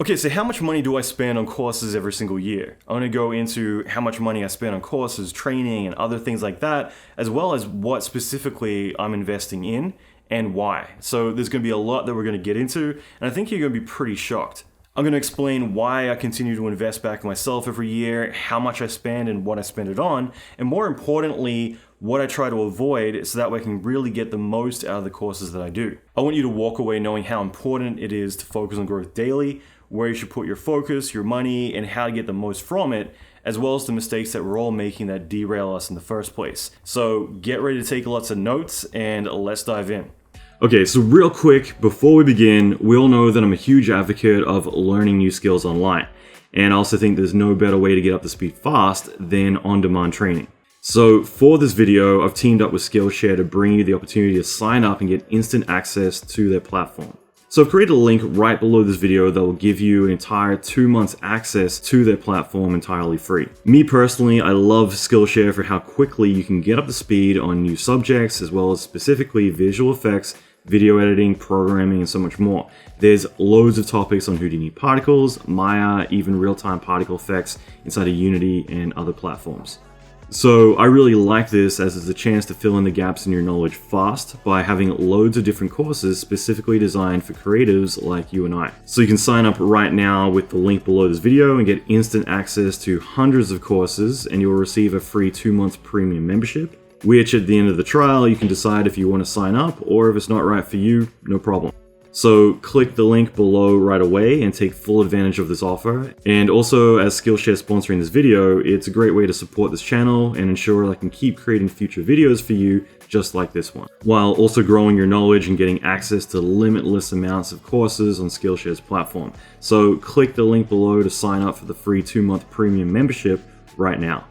Okay, so how much money do I spend on courses every single year? I'm gonna go into how much money I spend on courses, training, and other things like that, as well as what specifically I'm investing in and why. So there's gonna be a lot that we're gonna get into, and I think you're gonna be pretty shocked. I'm gonna explain why I continue to invest back in myself every year, how much I spend and what I spend it on, and more importantly, what I try to avoid so that way I can really get the most out of the courses that I do. I want you to walk away knowing how important it is to focus on growth daily, where you should put your focus, your money, and how to get the most from it, as well as the mistakes that we're all making that derail us in the first place. So get ready to take lots of notes and let's dive in. Okay, so real quick, before we begin, we all know that I'm a huge advocate of learning new skills online. And I also think there's no better way to get up to speed fast than on-demand training. So for this video, I've teamed up with Skillshare to bring you the opportunity to sign up and get instant access to their platform. So I've created a link right below this video that will give you an entire 2 months access to their platform entirely free. Me personally, I love Skillshare for how quickly you can get up to speed on new subjects, as well as specifically visual effects, video editing, programming, and so much more. There's loads of topics on Houdini particles, Maya, even real-time particle effects inside of Unity and other platforms. So I really like this as it's a chance to fill in the gaps in your knowledge fast by having loads of different courses specifically designed for creatives like you and I. So you can sign up right now with the link below this video and get instant access to hundreds of courses, and you'll receive a free 2 month premium membership, which at the end of the trial you can decide if you want to sign up, or if it's not right for you, no problem. So click the link below right away and take full advantage of this offer. And also, as Skillshare sponsoring this video, it's a great way to support this channel and ensure I can keep creating future videos for you just like this one, while also growing your knowledge and getting access to limitless amounts of courses on Skillshare's platform. So click the link below to sign up for the free 2 month premium membership right now.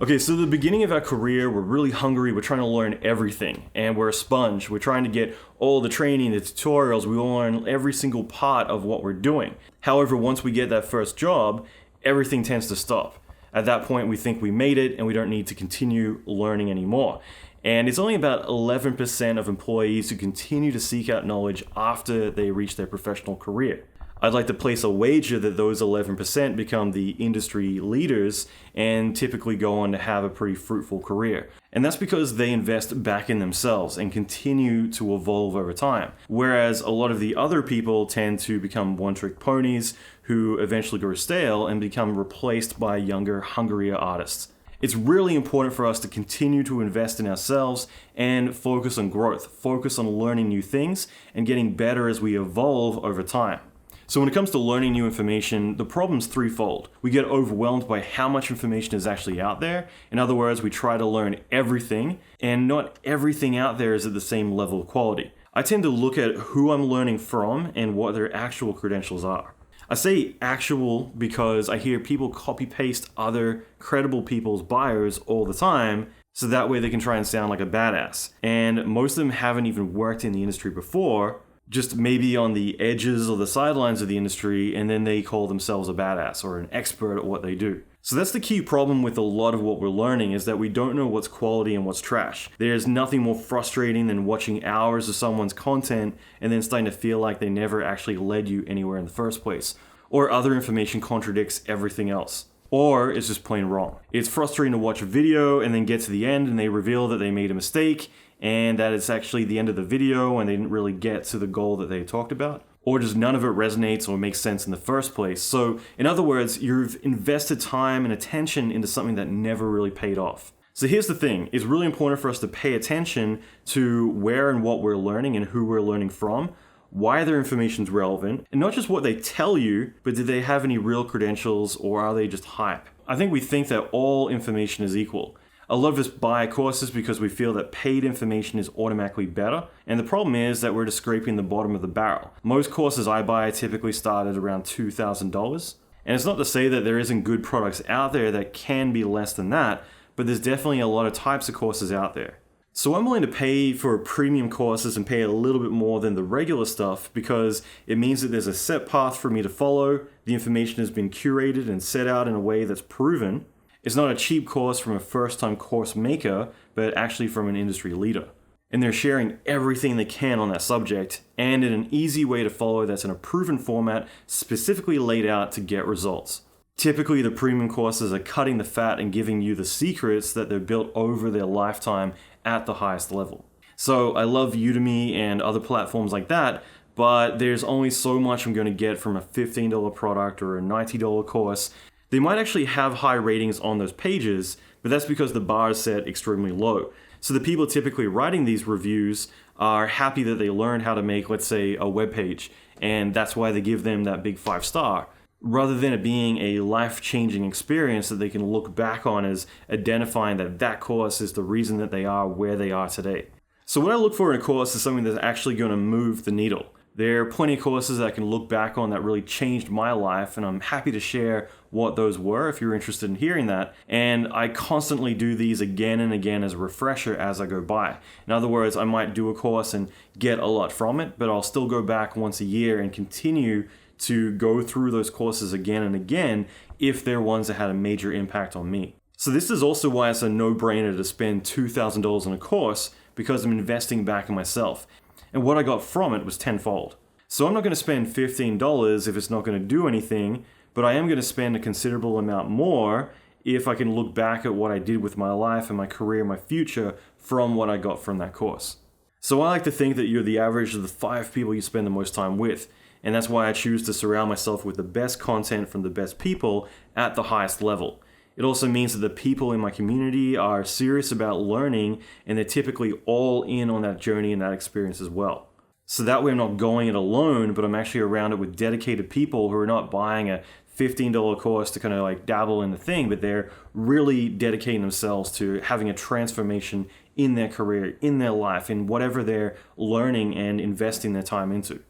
Okay, so the beginning of our career, we're really hungry, we're trying to learn everything, and we're a sponge. We're trying to get all the training, the tutorials, we want to learn every single part of what we're doing. However, once we get that first job, everything tends to stop. At that point, we think we made it and we don't need to continue learning anymore. And it's only about 11% of employees who continue to seek out knowledge after they reach their professional career. I'd like to place a wager that those 11% become the industry leaders and typically go on to have a pretty fruitful career. And that's because they invest back in themselves and continue to evolve over time. Whereas a lot of the other people tend to become one-trick ponies who eventually grow stale and become replaced by younger, hungrier artists. It's really important for us to continue to invest in ourselves and focus on growth, focus on learning new things and getting better as we evolve over time. So when it comes to learning new information, the problem's threefold. We get overwhelmed by how much information is actually out there. In other words, we try to learn everything, and not everything out there is at the same level of quality. I tend to look at who I'm learning from and what their actual credentials are. I say actual because I hear people copy-paste other credible people's bios all the time, so that way they can try and sound like a badass. And most of them haven't even worked in the industry before, just maybe on the edges or the sidelines of the industry, and then they call themselves a badass or an expert at what they do. So that's the key problem with a lot of what we're learning, is that we don't know what's quality and what's trash. There's nothing more frustrating than watching hours of someone's content and then starting to feel like they never actually led you anywhere in the first place, or other information contradicts everything else, or it's just plain wrong. It's frustrating to watch a video and then get to the end and they reveal that they made a mistake and that it's actually the end of the video and they didn't really get to the goal that they talked about, or just none of it resonates or makes sense in the first place. So in other words, you've invested time and attention into something that never really paid off. So here's the thing, it's really important for us to pay attention to where and what we're learning and who we're learning from, why their information's relevant, and not just what they tell you, but do they have any real credentials or are they just hype? I think we think that all information is equal. A lot of us buy courses because we feel that paid information is automatically better, and the problem is that we're just scraping the bottom of the barrel. Most courses I buy typically start at around $2,000, and it's not to say that there isn't good products out there that can be less than that, but there's definitely a lot of types of courses out there. So I'm willing to pay for premium courses and pay a little bit more than the regular stuff because it means that there's a set path for me to follow, the information has been curated and set out in a way that's proven. It's not a cheap course from a first-time course maker, but actually from an industry leader. And they're sharing everything they can on that subject and in an easy way to follow that's in a proven format specifically laid out to get results. Typically, the premium courses are cutting the fat and giving you the secrets that they've built over their lifetime at the highest level. So I love Udemy and other platforms like that, but there's only so much I'm going to get from a $15 product or a $90 course. They might actually have high ratings on those pages, but that's because the bar is set extremely low. So the people typically writing these reviews are happy that they learned how to make, let's say, a web page, and that's why they give them that big 5-star, rather than it being a life-changing experience that they can look back on as identifying that that course is the reason that they are where they are today. So what I look for in a course is something that's actually going to move the needle. There are plenty of courses that I can look back on that really changed my life, and I'm happy to share what those were if you're interested in hearing that. And I constantly do these again and again as a refresher as I go by. In other words, I might do a course and get a lot from it, but I'll still go back once a year and continue to go through those courses again and again if they're ones that had a major impact on me. So this is also why it's a no-brainer to spend $2,000 on a course, because I'm investing back in myself. And what I got from it was tenfold. So I'm not going to spend $15 if it's not going to do anything, but I am going to spend a considerable amount more if I can look back at what I did with my life and my career and my future from what I got from that course. So I like to think that you're the average of the 5 people you spend the most time with. And that's why I choose to surround myself with the best content from the best people at the highest level. It also means that the people in my community are serious about learning, and they're typically all in on that journey and that experience as well. So that way I'm not going it alone, but I'm actually around it with dedicated people who are not buying a $15 course to kind of like dabble in the thing, but they're really dedicating themselves to having a transformation in their career, in their life, in whatever they're learning and investing their time into.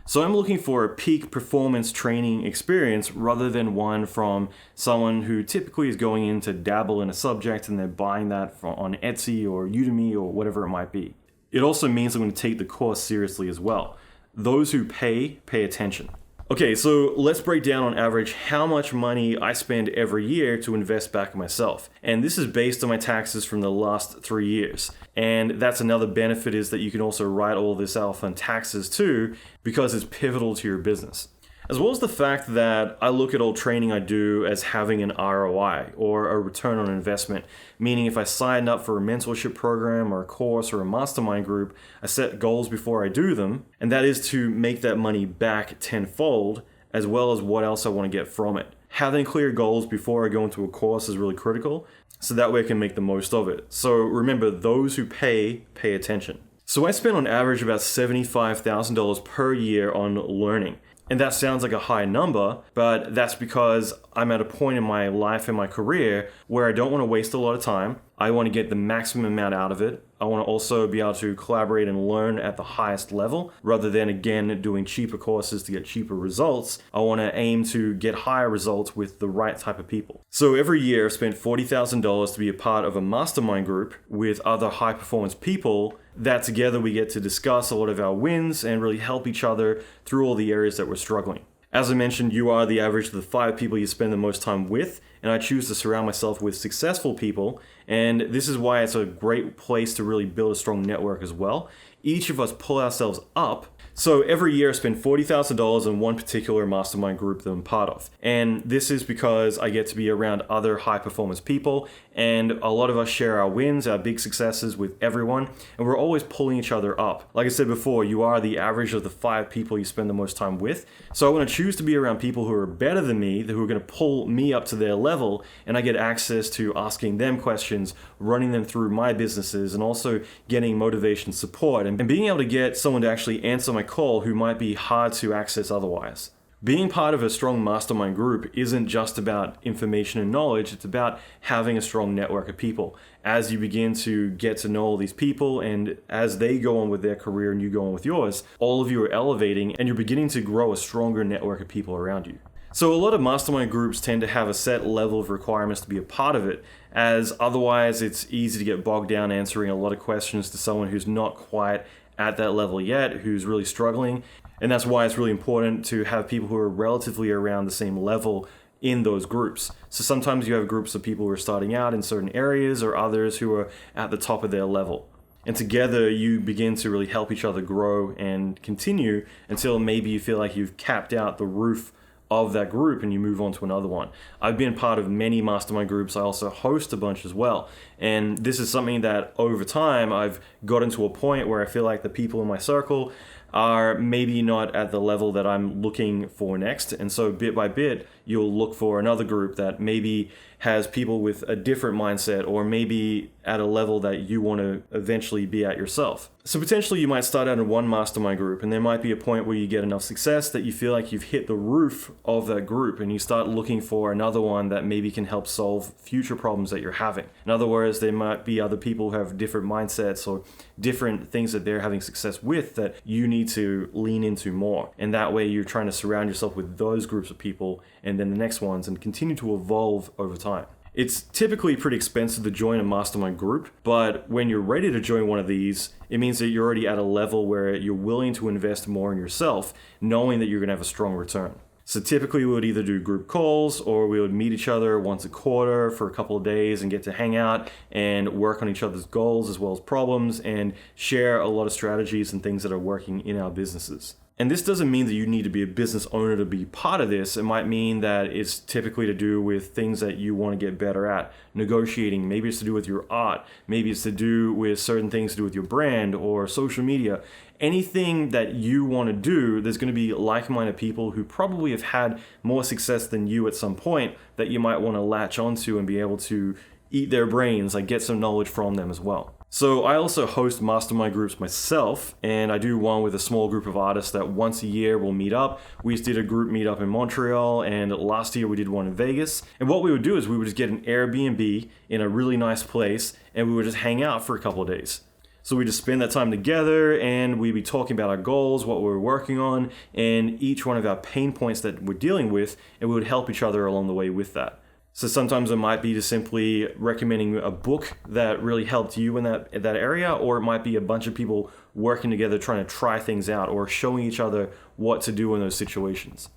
So I'm looking for a peak performance training experience rather than one from someone who typically is going in to dabble in a subject and they're buying that on Etsy or Udemy or whatever it might be. It also means I'm going to take the course seriously as well. Those who pay attention. Okay, so let's break down on average how much money I spend every year to invest back in myself. And this is based on my taxes from the last 3 years. And that's another benefit, is that you can also write all this out on taxes too, because it's pivotal to your business. As well as the fact that I look at all training I do as having an ROI, or a return on investment, meaning if I signed up for a mentorship program or a course or a mastermind group, I set goals before I do them, and that is to make that money back tenfold, as well as what else I want to get from it. Having clear goals before I go into a course is really critical, so that way I can make the most of it. So remember, those who pay attention. So I spend on average about $75,000 per year on learning. And that sounds like a high number, but that's because I'm at a point in my life and my career where I don't want to waste a lot of time. I want to get the maximum amount out of it. I want to also be able to collaborate and learn at the highest level, rather than, again, doing cheaper courses to get cheaper results. I want to aim to get higher results with the right type of people. So every year I've spent $40,000 to be a part of a mastermind group with other high performance people that together we get to discuss a lot of our wins and really help each other through all the areas that we're struggling. As I mentioned, you are the average of the 5 people you spend the most time with, and I choose to surround myself with successful people, and this is why it's a great place to really build a strong network as well. Each of us pull ourselves up. So every year I spend $40,000 on one particular mastermind group that I'm part of. And this is because I get to be around other high performance people, and a lot of us share our wins, our big successes with everyone, and we're always pulling each other up. Like I said before, you are the average of the 5 people you spend the most time with. So I want to choose to be around people who are better than me, who are going to pull me up to their level, and I get access to asking them questions, running them through my businesses, and also getting motivation support, and being able to get someone to actually answer my call who might be hard to access otherwise. Being part of a strong mastermind group isn't just about information and knowledge, it's about having a strong network of people. As you begin to get to know all these people, and as they go on with their career and you go on with yours, all of you are elevating and you're beginning to grow a stronger network of people around you. So a lot of mastermind groups tend to have a set level of requirements to be a part of it, as otherwise it's easy to get bogged down answering a lot of questions to someone who's not quite at that level yet, who's really struggling. And that's why it's really important to have people who are relatively around the same level in those groups. So sometimes you have groups of people who are starting out in certain areas, or others who are at the top of their level. And together you begin to really help each other grow and continue until maybe you feel like you've capped out the roof of that group and you move on to another one. I've been part of many mastermind groups. I also host a bunch as well. And this is something that over time I've gotten to a point where I feel like the people in my circle are maybe not at the level that I'm looking for next. And so bit by bit, you'll look for another group that maybe has people with a different mindset or maybe at a level that you want to eventually be at yourself. So potentially you might start out in one mastermind group and there might be a point where you get enough success that you feel like you've hit the roof of that group and you start looking for another one that maybe can help solve future problems that you're having. In other words, there might be other people who have different mindsets or different things that they're having success with that you need to lean into more. And that way you're trying to surround yourself with those groups of people and then the next ones and continue to evolve over time. It's typically pretty expensive to join a mastermind group, but when you're ready to join one of these, it means that you're already at a level where you're willing to invest more in yourself, knowing that you're going to have a strong return. So typically we would either do group calls or we would meet each other once a quarter for a couple of days and get to hang out and work on each other's goals as well as problems and share a lot of strategies and things that are working in our businesses. And this doesn't mean that you need to be a business owner to be part of this. It might mean that it's typically to do with things that you want to get better at. Negotiating, maybe it's to do with your art, maybe it's to do with certain things to do with your brand or social media. Anything that you want to do, there's going to be like-minded people who probably have had more success than you at some point that you might want to latch onto and be able to eat their brains, like get some knowledge from them as well. So I also host mastermind groups myself, and I do one with a small group of artists that once a year will meet up. We just did a group meetup in Montreal, and last year we did one in Vegas. And what we would do is we would just get an Airbnb in a really nice place, and we would just hang out for a couple of days. So we just spend that time together and we'd be talking about our goals, what we're working on, and each one of our pain points that we're dealing with, and we would help each other along the way with that. So sometimes it might be just simply recommending a book that really helped you in that area, or it might be a bunch of people working together trying to try things out or showing each other what to do in those situations.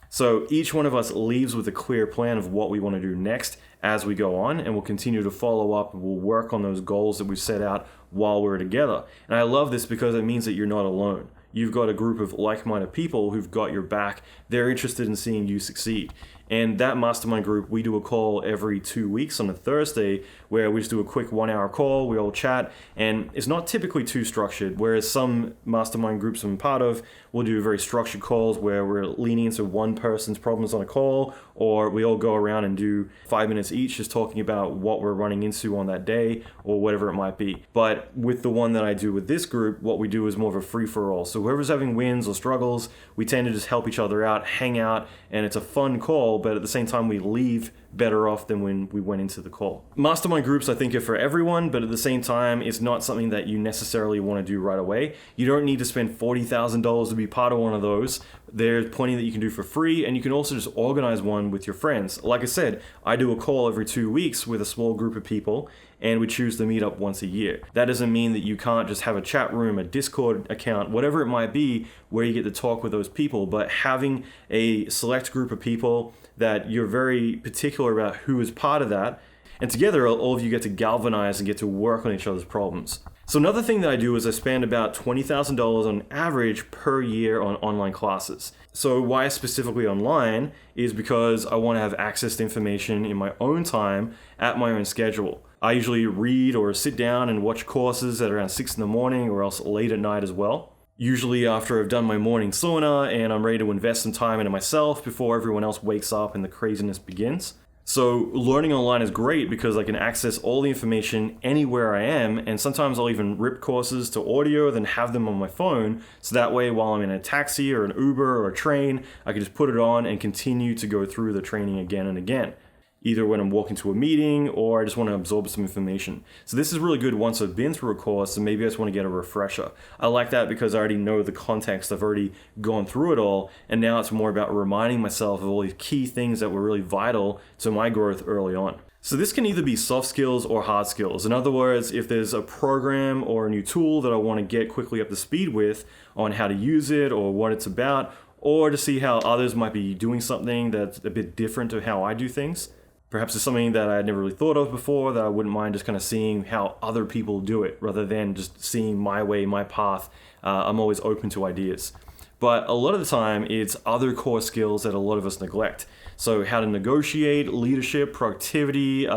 So each one of us leaves with a clear plan of what we want to do next as we go on, and we'll continue to follow up and we'll work on those goals that we set out while we're together. And I love this because it means that you're not alone. You've got a group of like-minded people who've got your back. They're interested in seeing you succeed. And that mastermind group, we do a call every 2 weeks on a Thursday where we just do a quick 1 hour call, we all chat, and it's not typically too structured, whereas some mastermind groups I'm part of will do very structured calls where we're leaning into one person's problems on a call, or we all go around and do 5 minutes each just talking about what we're running into on that day or whatever it might be. But with the one that I do with this group, what we do is more of a free-for-all. So whoever's having wins or struggles, we tend to just help each other out, hang out, and it's a fun call, but at the same time we leave better off than when we went into the call. Mastermind groups, I think, are for everyone, but at the same time, it's not something that you necessarily want to do right away. You don't need to spend $40,000 to be part of one of those. There's plenty that you can do for free, and you can also just organize one with your friends. Like I said, I do a call every 2 weeks with a small group of people, and we choose to meet up once a year. That doesn't mean that you can't just have a chat room, a Discord account, whatever it might be, where you get to talk with those people, but having a select group of people that you're very particular about who is part of that, and together all of you get to galvanize and get to work on each other's problems. So another thing that I do is I spend about $20,000 on average per year on online classes. So why specifically online is because I want to have access to information in my own time at my own schedule. I usually read or sit down and watch courses at around 6 in the morning or else late at night as well. Usually after I've done my morning sauna and I'm ready to invest some time into myself before everyone else wakes up and the craziness begins. So learning online is great because I can access all the information anywhere I am, and sometimes I'll even rip courses to audio, then have them on my phone, so that way while I'm in a taxi or an Uber or a train, I can just put it on and continue to go through the training again and again. Either when I'm walking to a meeting or I just want to absorb some information. So this is really good once I've been through a course and maybe I just want to get a refresher. I like that because I already know the context, I've already gone through it all, and now it's more about reminding myself of all these key things that were really vital to my growth early on. So this can either be soft skills or hard skills. In other words, if there's a program or a new tool that I want to get quickly up to speed with on how to use it or what it's about, or to see how others might be doing something that's a bit different to how I do things, Perhaps it's something that I had never really thought of before, that I wouldn't mind just kind of seeing how other people do it rather than just seeing my way, my path. I'm always open to ideas. But a lot of the time, it's other core skills that a lot of us neglect. So how to negotiate, leadership, productivity,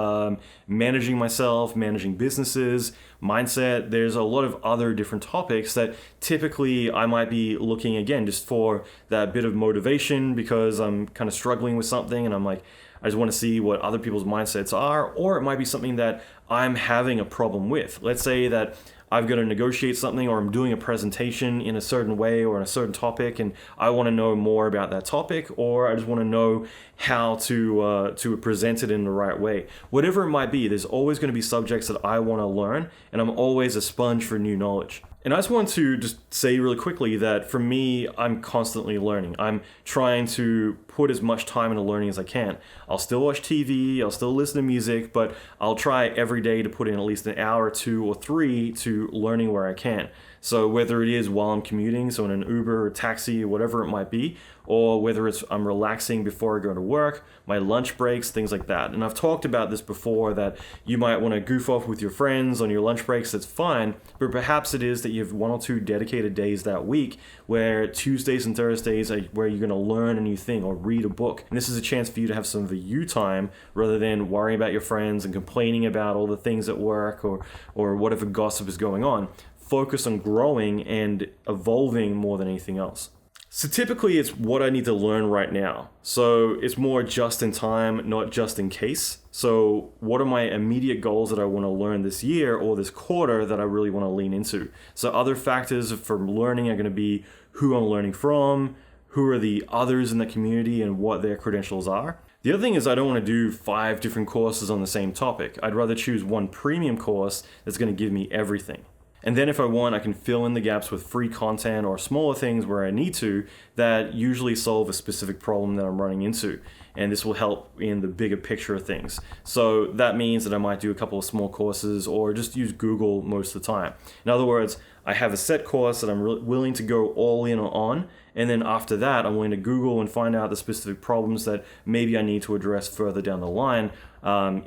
managing myself, managing businesses, mindset. There's a lot of other different topics that typically I might be looking, again, just for that bit of motivation because I'm kind of struggling with something and I'm like, I just want to see what other people's mindsets are, or it might be something that I'm having a problem with. Let's say that I've got to negotiate something, or I'm doing a presentation in a certain way or on a certain topic, and I want to know more about that topic, or I just want to know how to present it in the right way. Whatever it might be, there's always going to be subjects that I want to learn, and I'm always a sponge for new knowledge. And I just want to just say really quickly that for me, I'm constantly learning. I'm trying to put as much time into learning as I can. I'll still watch TV, I'll still listen to music, but I'll try every day to put in at least an hour, 2 or 3 to learning where I can. So whether it is while I'm commuting, so in an Uber or taxi or whatever it might be, or whether it's I'm relaxing before I go to work, my lunch breaks, things like that. And I've talked about this before, that you might want to goof off with your friends on your lunch breaks, that's fine, but perhaps it is that you have 1 or 2 dedicated days that week where Tuesdays and Thursdays are where you're going to learn a new thing or read a book. And this is a chance for you to have some of the you time rather than worrying about your friends and complaining about all the things at work or whatever gossip is going on. Focus on growing and evolving more than anything else. So typically it's what I need to learn right now. So it's more just in time, not just in case. So what are my immediate goals that I want to learn this year or this quarter that I really want to lean into? So other factors for learning are going to be who I'm learning from, who are the others in the community and what their credentials are. The other thing is I don't want to do 5 different courses on the same topic. I'd rather choose one premium course that's going to give me everything. And then if I want, I can fill in the gaps with free content or smaller things where I need to that usually solve a specific problem that I'm running into. And this will help in the bigger picture of things. So that means that I might do a couple of small courses or just use Google most of the time. In other words, I have a set course that I'm willing to go all in on. And then after that, I'm willing to Google and find out the specific problems that maybe I need to address further down the line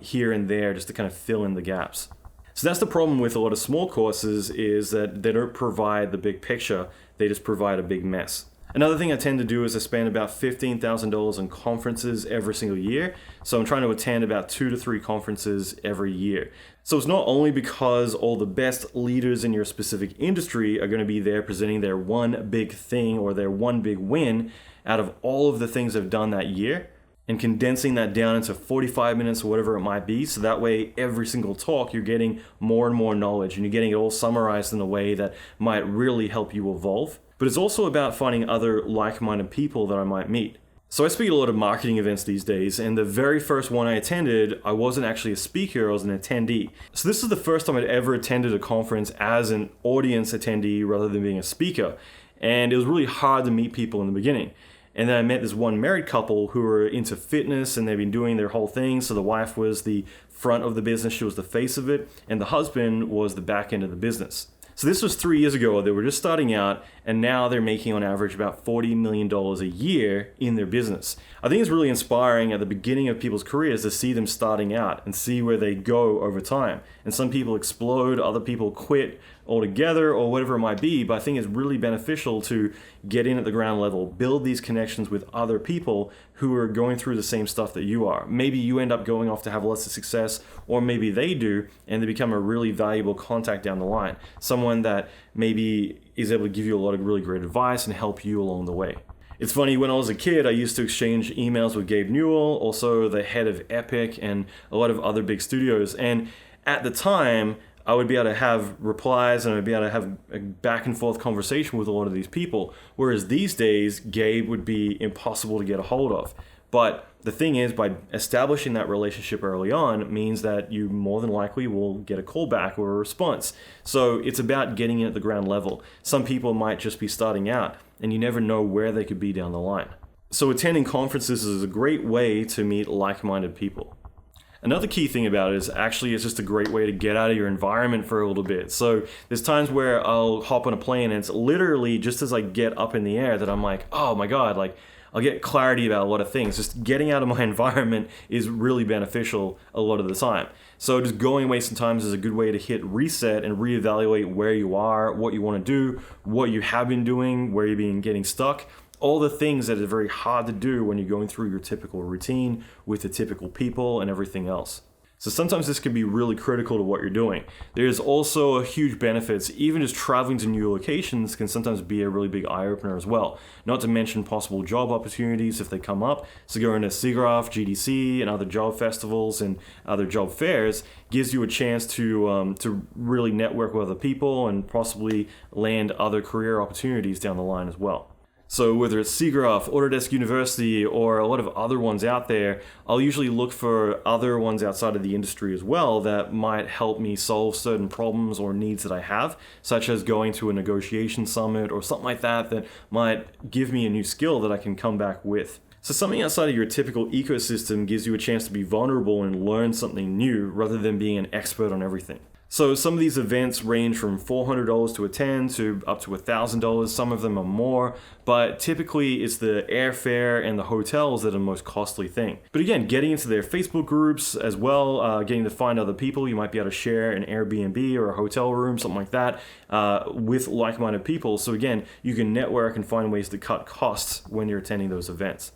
here and there just to kind of fill in the gaps. So that's the problem with a lot of small courses, is that they don't provide the big picture, they just provide a big mess. Another thing I tend to do is I spend about $15,000 on conferences every single year. So I'm trying to attend about 2 to 3 conferences every year. So it's not only because all the best leaders in your specific industry are going to be there presenting their one big thing or their one big win out of all of the things they've done that year, and condensing that down into 45 minutes or whatever it might be. So that way, every single talk, you're getting more and more knowledge and you're getting it all summarized in a way that might really help you evolve. But it's also about finding other like-minded people that I might meet. So I speak at a lot of marketing events these days, and the very first one I attended, I wasn't actually a speaker, I was an attendee. So this is the first time I'd ever attended a conference as an audience attendee rather than being a speaker. And it was really hard to meet people in the beginning. And then I met this one married couple who were into fitness and they've been doing their whole thing. So the wife was the front of the business, she was the face of it, and the husband was the back end of the business. So this was 3 years ago. They were just starting out, and now they're making on average about $40 million a year in their business. I think it's really inspiring at the beginning of people's careers to see them starting out and see where they go over time. And some people explode, other people quit altogether or whatever it might be, but I think it's really beneficial to get in at the ground level, build these connections with other people who are going through the same stuff that you are. Maybe you end up going off to have lots of success, or maybe they do, and they become a really valuable contact down the line. Someone that maybe is able to give you a lot of really great advice and help you along the way. It's funny, when I was a kid, I used to exchange emails with Gabe Newell, also the head of Epic and a lot of other big studios. And at the time, I would be able to have replies and I'd be able to have a back and forth conversation with a lot of these people. Whereas these days, Gabe would be impossible to get a hold of. But the thing is, by establishing that relationship early on means that you more than likely will get a call back or a response. So it's about getting in at the ground level. Some people might just be starting out and you never know where they could be down the line. So attending conferences is a great way to meet like-minded people. Another key thing about it is actually it's just a great way to get out of your environment for a little bit. So there's times where I'll hop on a plane and it's literally just as I get up in the air that I'm like, oh my God, like I'll get clarity about a lot of things. Just getting out of my environment is really beneficial a lot of the time. So just going away sometimes is a good way to hit reset and reevaluate where you are, what you want to do, what you have been doing, where you've been getting stuck. All the things that are very hard to do when you're going through your typical routine with the typical people and everything else. So sometimes this can be really critical to what you're doing. There's also a huge benefits. Even just traveling to new locations can sometimes be a really big eye-opener as well. Not to mention possible job opportunities if they come up. So going to SIGGRAPH, GDC, and other job festivals and other job fairs gives you a chance to really network with other people and possibly land other career opportunities down the line as well. So whether it's SIGGRAPH, Autodesk University, or a lot of other ones out there, I'll usually look for other ones outside of the industry as well that might help me solve certain problems or needs that I have, such as going to a negotiation summit or something like that that might give me a new skill that I can come back with. So something outside of your typical ecosystem gives you a chance to be vulnerable and learn something new rather than being an expert on everything. So some of these events range from $400 to attend to up to $1,000. Some of them are more, but typically it's the airfare and the hotels that are the most costly thing. But again, getting into their Facebook groups as well, getting to find other people, you might be able to share an Airbnb or a hotel room, something like that, with like-minded people. So again, you can network and find ways to cut costs when you're attending those events.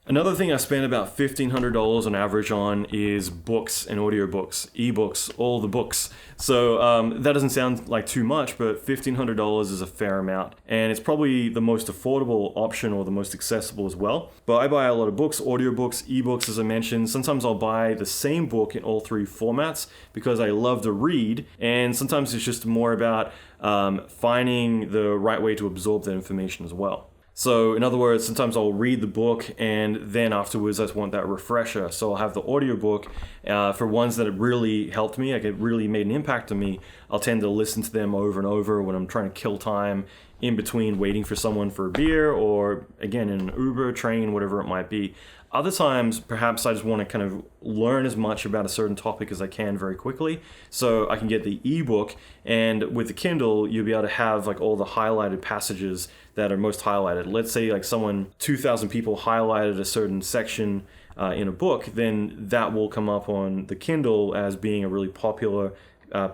Another thing I spend about $1,500 on average on is books and audiobooks, ebooks, all the books. So that doesn't sound like too much, but $1,500 is a fair amount. And it's probably the most affordable option or the most accessible as well. But I buy a lot of books, audiobooks, ebooks, as I mentioned. Sometimes I'll buy the same book in all three formats because I love to read. And sometimes it's just more about finding the right way to absorb that information as well. So in other words, sometimes I'll read the book and then afterwards I just want that refresher. So I'll have the audiobook for ones that have really helped me, like it really made an impact on me. I'll tend to listen to them over and over when I'm trying to kill time in between waiting for someone for a beer or again in an Uber, train, whatever it might be. Other times, perhaps I just want to kind of learn as much about a certain topic as I can very quickly. So I can get the ebook, and with the Kindle, you'll be able to have like all the highlighted passages that are most highlighted. Let's say like 2,000 people highlighted a certain section in a book, then that will come up on the Kindle as being a really popular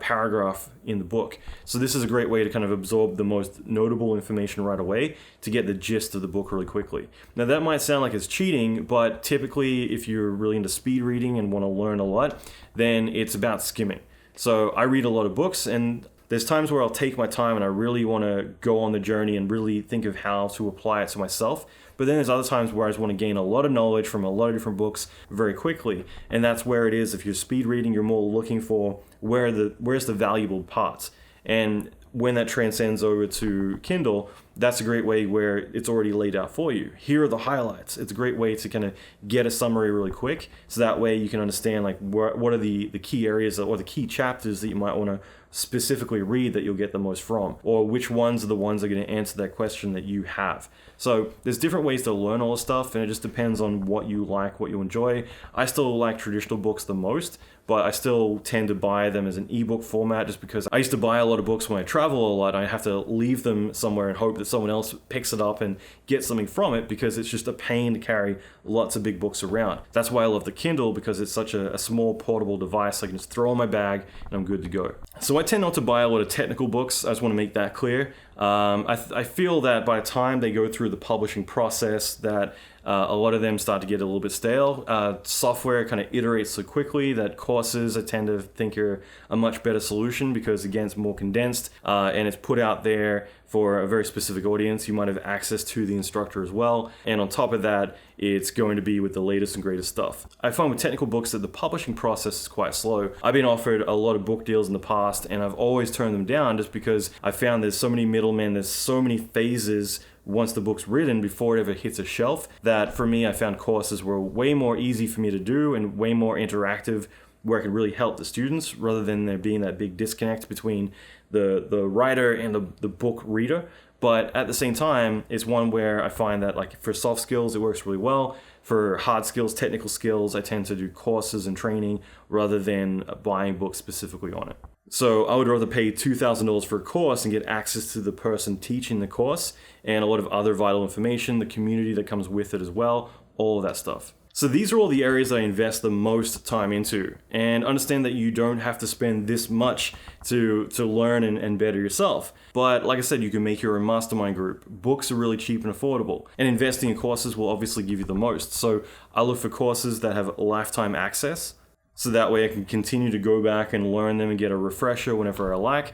paragraph in the book. So this is a great way to kind of absorb the most notable information right away to get the gist of the book really quickly. Now that might sound like it's cheating, but typically if you're really into speed reading and want to learn a lot, then it's about skimming. So I read a lot of books, and there's times where I'll take my time and I really want to go on the journey and really think of how to apply it to myself. But then there's other times where I just want to gain a lot of knowledge from a lot of different books very quickly. And that's where it is. If you're speed reading, you're more looking for where's the valuable parts. And when that transcends over to Kindle, that's a great way where it's already laid out for you. Here are the highlights. It's a great way to kind of get a summary really quick. So that way you can understand like what are the key areas or the key chapters that you might want to specifically read that you'll get the most from, or which ones are the ones that are going to answer that question that you have. So there's different ways to learn all this stuff, and it just depends on what you like, what you enjoy. I still like traditional books the most, but I still tend to buy them as an ebook format just because I used to buy a lot of books when I travel a lot. I have to leave them somewhere and hope that someone else picks it up and gets something from it because it's just a pain to carry lots of big books around. That's why I love the Kindle, because it's such a small portable device I can just throw in my bag and I'm good to go. So I tend not to buy a lot of technical books. I just want to make that clear. I feel that by the time they go through the publishing process that a lot of them start to get a little bit stale. Software kind of iterates so quickly that courses I tend to think are a much better solution because again it's more condensed and it's put out there for a very specific audience. You might have access to the instructor as well, and on top of that it's going to be with the latest and greatest stuff. I find with technical books that the publishing process is quite slow. I've been offered a lot of book deals in the past and I've always turned them down just because I found there's so many middlemen, there's so many phases once the book's written before it ever hits a shelf, that for me I found courses were way more easy for me to do and way more interactive where I could really help the students rather than there being that big disconnect between the writer and the book reader. But at the same time, it's one where I find that like for soft skills, it works really well. For hard skills, technical skills, I tend to do courses and training rather than buying books specifically on it. So I would rather pay $2,000 for a course and get access to the person teaching the course and a lot of other vital information, the community that comes with it as well, all of that stuff. So these are all the areas that I invest the most time into, and understand that you don't have to spend this much to learn and better yourself. But like I said, you can make your own mastermind group. Books are really cheap and affordable, and investing in courses will obviously give you the most. So I look for courses that have lifetime access, so that way I can continue to go back and learn them and get a refresher whenever I like.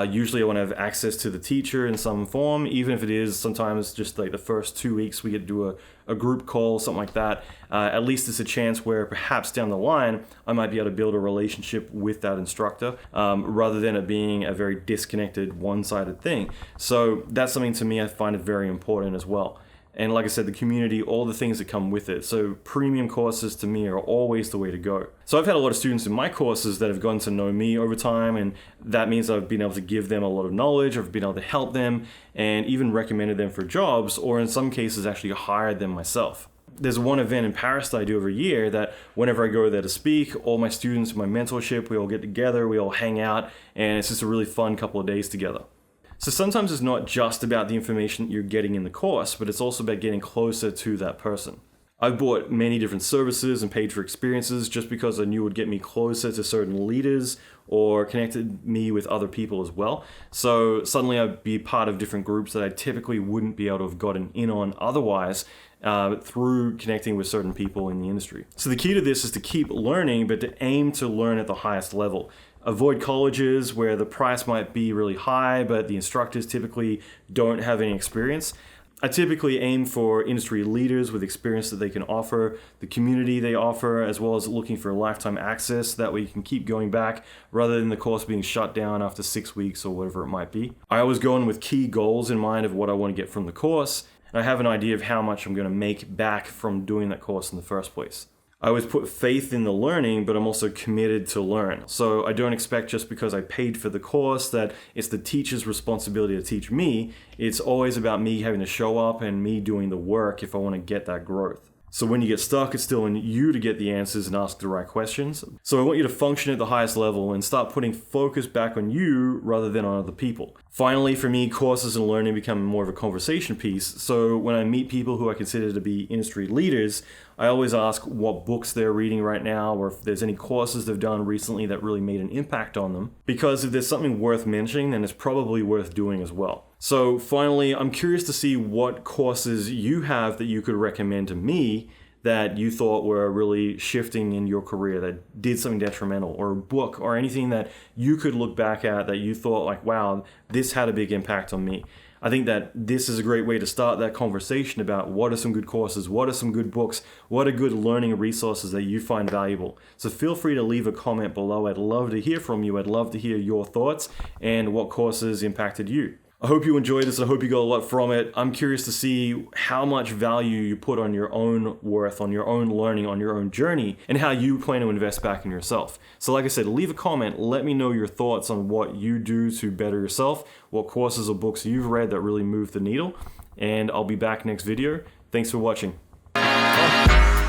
Usually I want to have access to the teacher in some form, even if it is sometimes just like the first 2 weeks we get to do a group call, something like that. At least it's a chance where perhaps down the line I might be able to build a relationship with that instructor, rather than it being a very disconnected, one-sided thing. So that's something to me I find it very important as well. And like I said, the community, all the things that come with it. So premium courses to me are always the way to go. So I've had a lot of students in my courses that have gotten to know me over time, and that means I've been able to give them a lot of knowledge, I've been able to help them, and even recommended them for jobs, or in some cases actually hired them myself. There's one event in Paris that I do every year that whenever I go there to speak, all my students in my mentorship, we all get together, we all hang out, and it's just a really fun couple of days together. So sometimes it's not just about the information that you're getting in the course, but it's also about getting closer to that person. I've bought many different services and paid for experiences just because I knew it would get me closer to certain leaders or connected me with other people as well. So suddenly I'd be part of different groups that I typically wouldn't be able to have gotten in on otherwise, through connecting with certain people in the industry. So the key to this is to keep learning, but to aim to learn at the highest level. Avoid colleges where the price might be really high, but the instructors typically don't have any experience. I typically aim for industry leaders with experience that they can offer, the community they offer, as well as looking for lifetime access. That way you can keep going back rather than the course being shut down after 6 weeks or whatever it might be. I always go in with key goals in mind of what I want to get from the course, and I have an idea of how much I'm going to make back from doing that course in the first place. I always put faith in the learning, but I'm also committed to learn. So I don't expect just because I paid for the course that it's the teacher's responsibility to teach me. It's always about me having to show up and me doing the work if I want to get that growth. So when you get stuck, it's still on you to get the answers and ask the right questions. So I want you to function at the highest level and start putting focus back on you rather than on other people. Finally, for me, courses and learning become more of a conversation piece. So when I meet people who I consider to be industry leaders, I always ask what books they're reading right now, or if there's any courses they've done recently that really made an impact on them. Because if there's something worth mentioning, then it's probably worth doing as well. So finally, I'm curious to see what courses you have that you could recommend to me that you thought were really shifting in your career, that did something detrimental, or a book or anything that you could look back at that you thought like, wow, this had a big impact on me. I think that this is a great way to start that conversation about what are some good courses, what are some good books, what are good learning resources that you find valuable. So feel free to leave a comment below. I'd love to hear from you. I'd love to hear your thoughts and what courses impacted you. I hope you enjoyed this. I hope you got a lot from it. I'm curious to see how much value you put on your own worth, on your own learning, on your own journey, and how you plan to invest back in yourself. So like I said, leave a comment. Let me know your thoughts on what you do to better yourself, what courses or books you've read that really moved the needle, and I'll be back next video. Thanks for watching. Bye.